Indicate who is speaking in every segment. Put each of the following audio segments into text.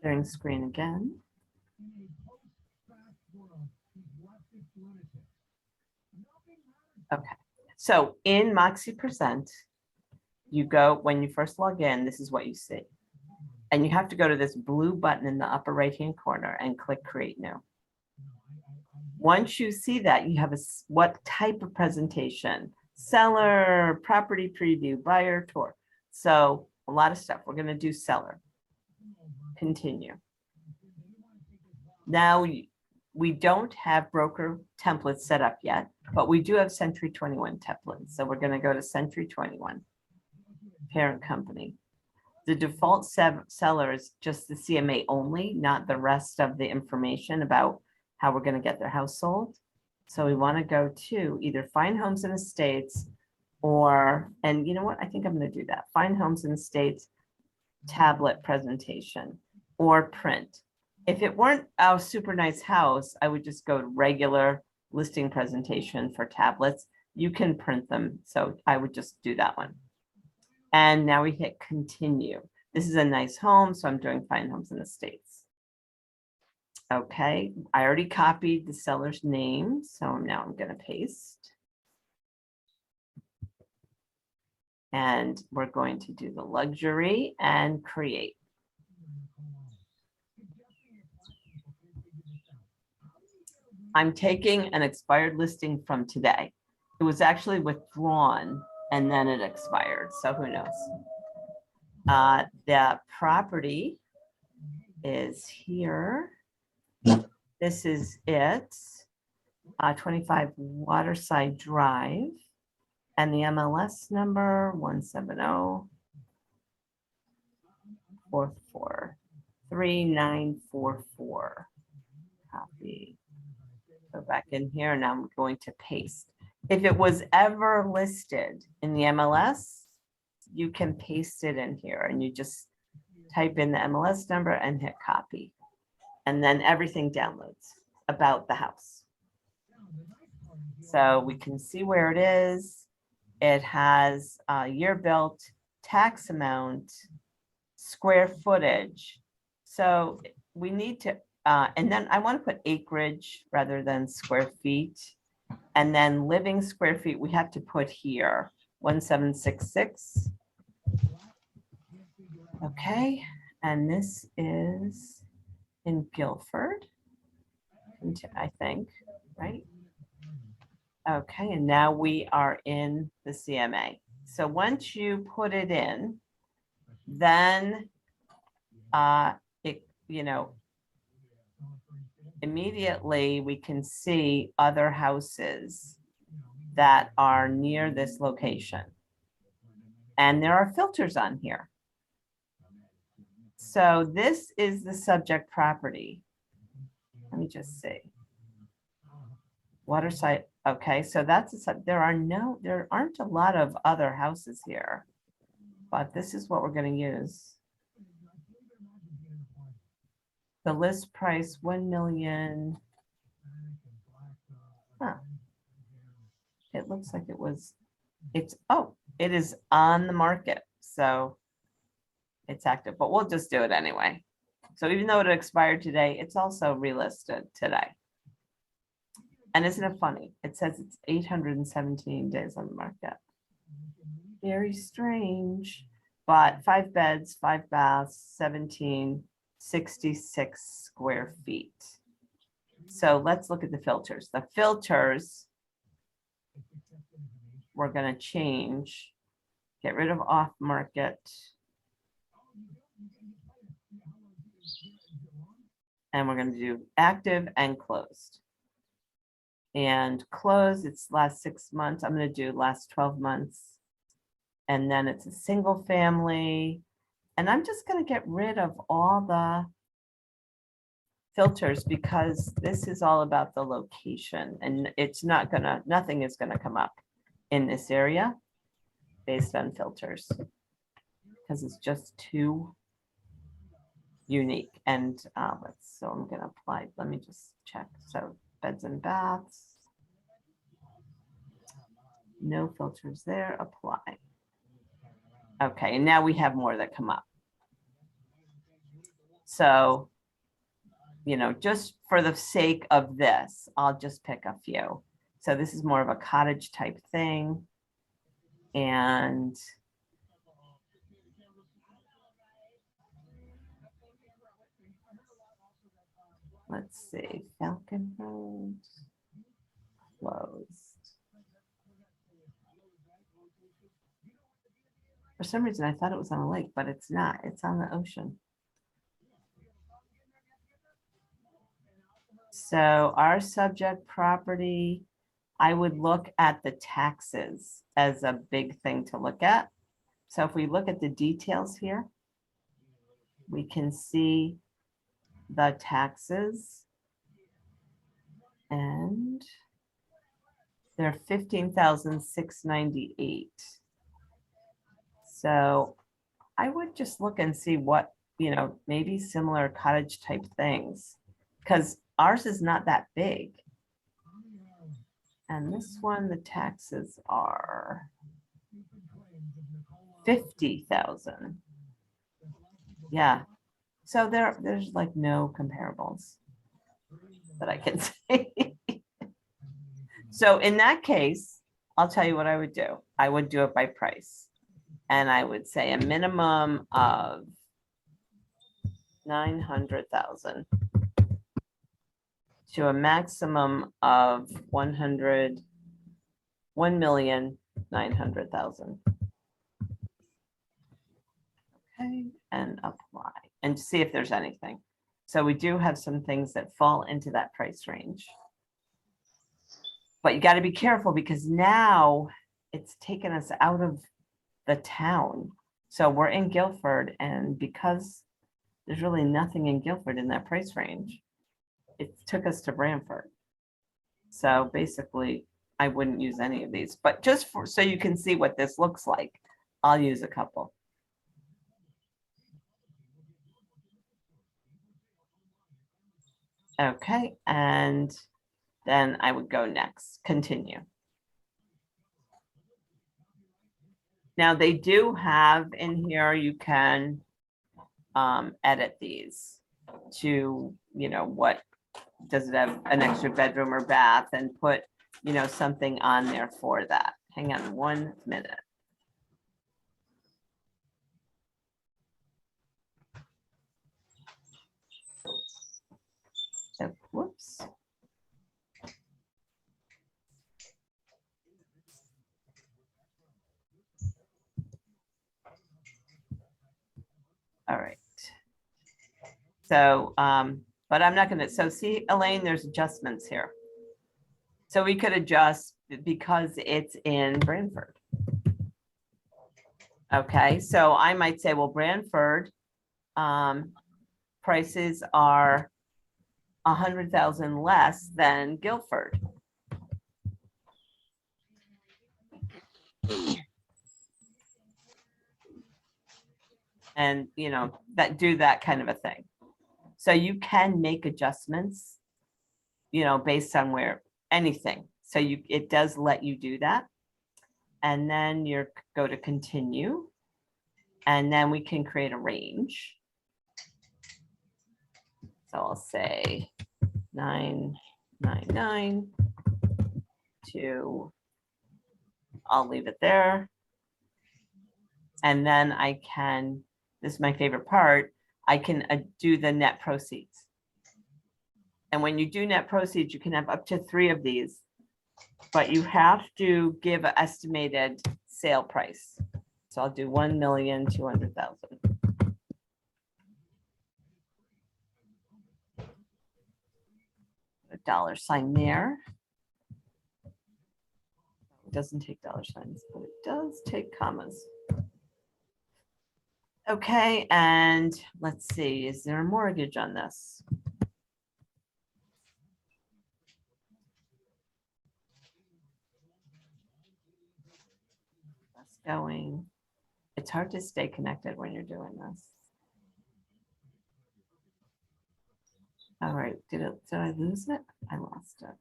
Speaker 1: Sharing screen again. Okay, so in Moxi Present, you go, when you first log in, this is what you see. And you have to go to this blue button in the upper right-hand corner and click Create New. Once you see that, you have what type of presentation? Seller, property preview, buyer tour. So a lot of stuff. We're going to do seller. Continue. Now we don't have broker templates set up yet, but we do have Century 21 templates. So we're going to go to Century 21, parent company. The default seller is just the CMA only, not the rest of the information about how we're going to get their house sold. So we want to go to either Find Homes and Estates or, and you know what, I think I'm going to do that. Find Homes and Estates tablet presentation or print. If it weren't a super nice house, I would just go to regular listing presentation for tablets. You can print them. So I would just do that one. And now we hit continue. This is a nice home, so I'm doing Find Homes and Estates. Okay, I already copied the seller's name, so now I'm going to paste. And we're going to do the luxury and create. I'm taking an expired listing from today. It was actually withdrawn and then it expired, so who knows? The property is here. This is it, 25 Waterside Drive, and the MLS number 170-443944. Copy. Go back in here, and I'm going to paste. If it was ever listed in the MLS, you can paste it in here, and you just type in the MLS number and hit copy. And then everything downloads about the house. So we can see where it is. It has year built, tax amount, square footage. So we need to, and then I want to put acreage rather than square feet. And then living square feet, we have to put here 1766. Okay, and this is in Guilford, I think, right? Okay, and now we are in the CMA. So once you put it in, then immediately we can see other houses that are near this location. And there are filters on here. So this is the subject property. Let me just see. Waterside. Okay, so that's there aren't a lot of other houses here, but this is what we're going to use. The list price 1 million. Huh. It looks like it is on the market, so it's active, but we'll just do it anyway. So even though it expired today, it's also relisted today. And isn't it funny? It says it's 817 days on the market. Very strange, but 5 beds, 5 baths, 1766 square feet. So let's look at the filters. The filters, we're going to change, get rid of off market. And we're going to do active and closed. And close, it's last 6 months. I'm going to do last 12 months. And then it's a single family. And I'm just going to get rid of all the filters because this is all about the location. And it's not going to, nothing is going to come up in this area based on filters because it's just too unique. And so I'm going to apply, let me just check. So beds and baths, no filters there, apply. Okay, and now we have more that come up. So, you know, just for the sake of this, I'll just pick a few. So this is more of a cottage type thing. And let's see, Falcon Road closed. For some reason, I thought it was on a lake, but it's not. It's on the ocean. So our subject property, I would look at the taxes as a big thing to look at. So if we look at the details here, we can see the taxes and they're 15,698. So I would just look and see what, you know, maybe similar cottage type things, because ours is not that big. And this one, the taxes are 50,000. Yeah. So there's like no comparables that I can say. So in that case, I'll tell you what I would do. I would do it by price. And I would say a minimum of 900,000 to a maximum of 1,900,000. Okay, and apply and see if there's anything. So we do have some things that fall into that price range. But you got to be careful because now it's taken us out of the town. So we're in Guilford, and because there's really nothing in Guilford in that price range, it took us to Brantford. So basically, I wouldn't use any of these, but just for so you can see what this looks like, I'll use a couple. Okay, and then I would go next, continue. Now they do have in here, you can edit these to, you know, what does it have an extra bedroom or bath, and put, you know, something on there for that. Hang on 1 minute. Oh, whoops. All right. So, but I'm not gonna, so see, Elaine, there's adjustments here. So we could adjust because it's in Brantford. Okay, so I might say, well, Brantford, prices are 100,000 less than Guilford. And, you know, that do that kind of a thing. So you can make adjustments, you know, based on where anything. So you, it does let you do that. And then you go to continue. And then we can create a range. So I'll say 999 to, I'll leave it there. And then I can, this is my favorite part, I can do the net proceeds. And when you do net proceeds, you can have up to 3 of these, but you have to give an estimated sale price. So I'll do 1,200,000. A dollar sign there. It doesn't take dollar signs, but it does take commas. Okay, and let's see, is there a mortgage on this? That's going. It's hard to stay connected when you're doing this. All right, did I lose it? I lost it.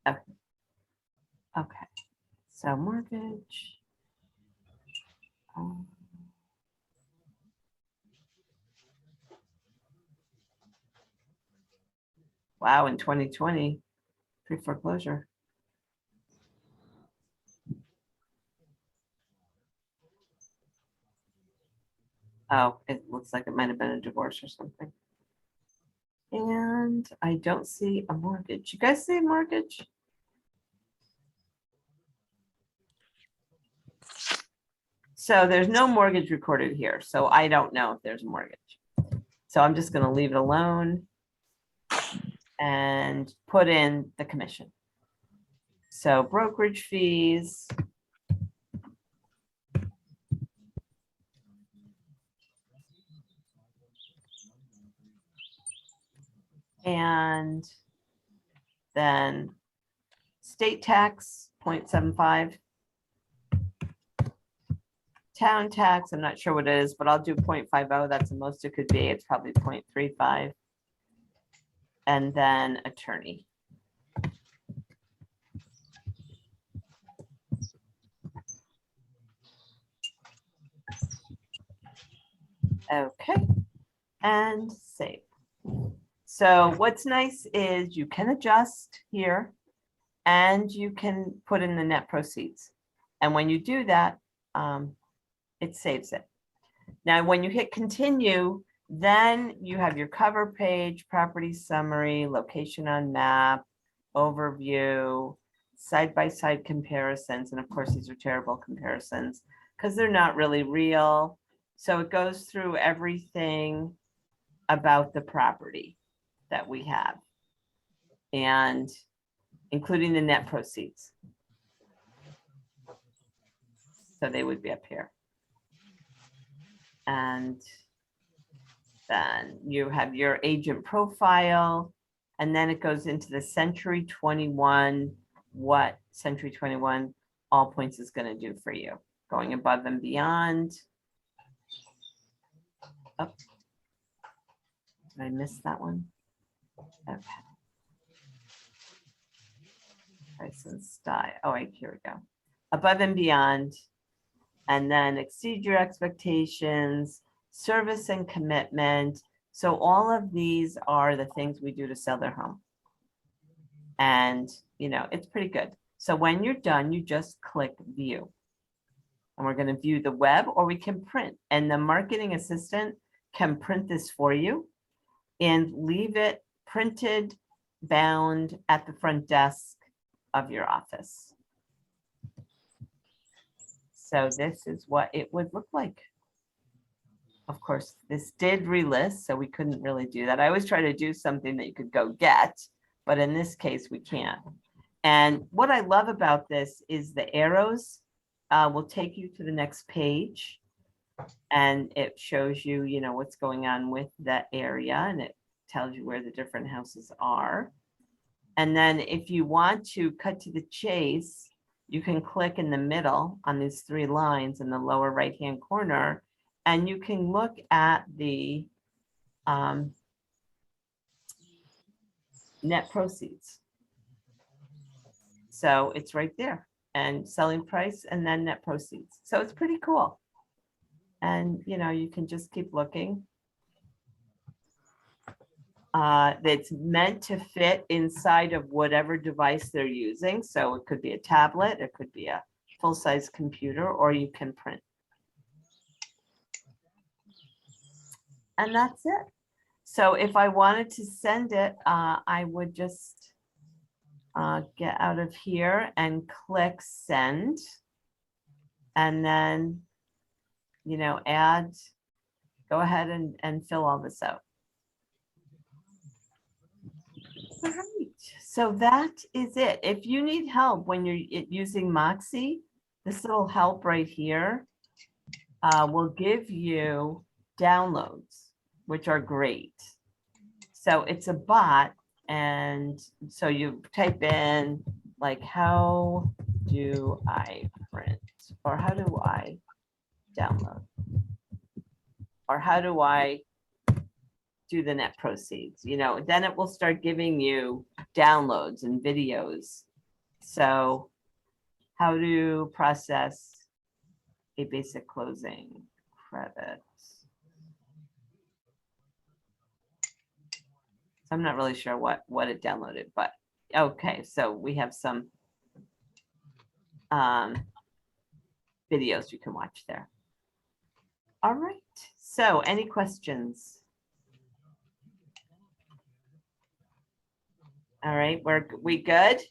Speaker 1: Okay. Okay, so mortgage. Wow, in 2020, pre-foreclosure. Oh, it looks like it might have been a divorce or something. And I don't see a mortgage. You guys see a mortgage? So there's no mortgage recorded here. So I don't know if there's a mortgage. So I'm just going to leave it alone and put in the commission. So brokerage fees. And then state tax, 0.75. Town tax, I'm not sure what it is, but I'll do 0.50. That's the most it could be. It's probably 0.35. And then attorney. Okay, and save. So what's nice is you can adjust here and you can put in the net proceeds. And when you do that, it saves it. Now, when you hit continue, then you have your cover page, property summary, location on map, overview, side-by-side comparisons. And of course, these are terrible comparisons because they're not really real. So it goes through everything about the property that we have and including the net proceeds. So they would be up here. And then you have your agent profile, and then it goes into the Century 21, what Century 21 All Points is going to do for you, going above and beyond. Oh, did I miss that one? Okay. Price and style. Oh, wait, here we go. Above and beyond, and then exceed your expectations, service and commitment. So all of these are the things we do to sell their home. And, you know, it's pretty good. So when you're done, you just click view. And we're going to view the web, or we can print. And the marketing assistant can print this for you and leave it printed, bound at the front desk of your office. So this is what it would look like. Of course, this did relist, so we couldn't really do that. I always try to do something that you could go get, but in this case, we can't. And what I love about this is the arrows will take you to the next page, and it shows you, you know, what's going on with that area, and it tells you where the different houses are. And then if you want to cut to the chase, you can click in the middle on these three lines in the lower right-hand corner, and you can look at the net proceeds. So it's right there, and selling price and then net proceeds. So it's pretty cool. And, you know, you can just keep looking. That's meant to fit inside of whatever device they're using. So it could be a tablet, it could be a full-size computer, or you can print. And that's it. So if I wanted to send it, I would just get out of here and click send. And then, you know, go ahead and fill all this out. All right, so that is it. If you need help when you're using Moxi, this little help right here will give you downloads, which are great. So it's a bot, and so you type in like, how do I print, or how do I download, or how do I do the net proceeds, you know, then it will start giving you downloads and videos. So how to process a basic closing credit. So I'm not really sure what it downloaded, but okay, so we have some videos you can watch there. All right, so any questions? All right, we good?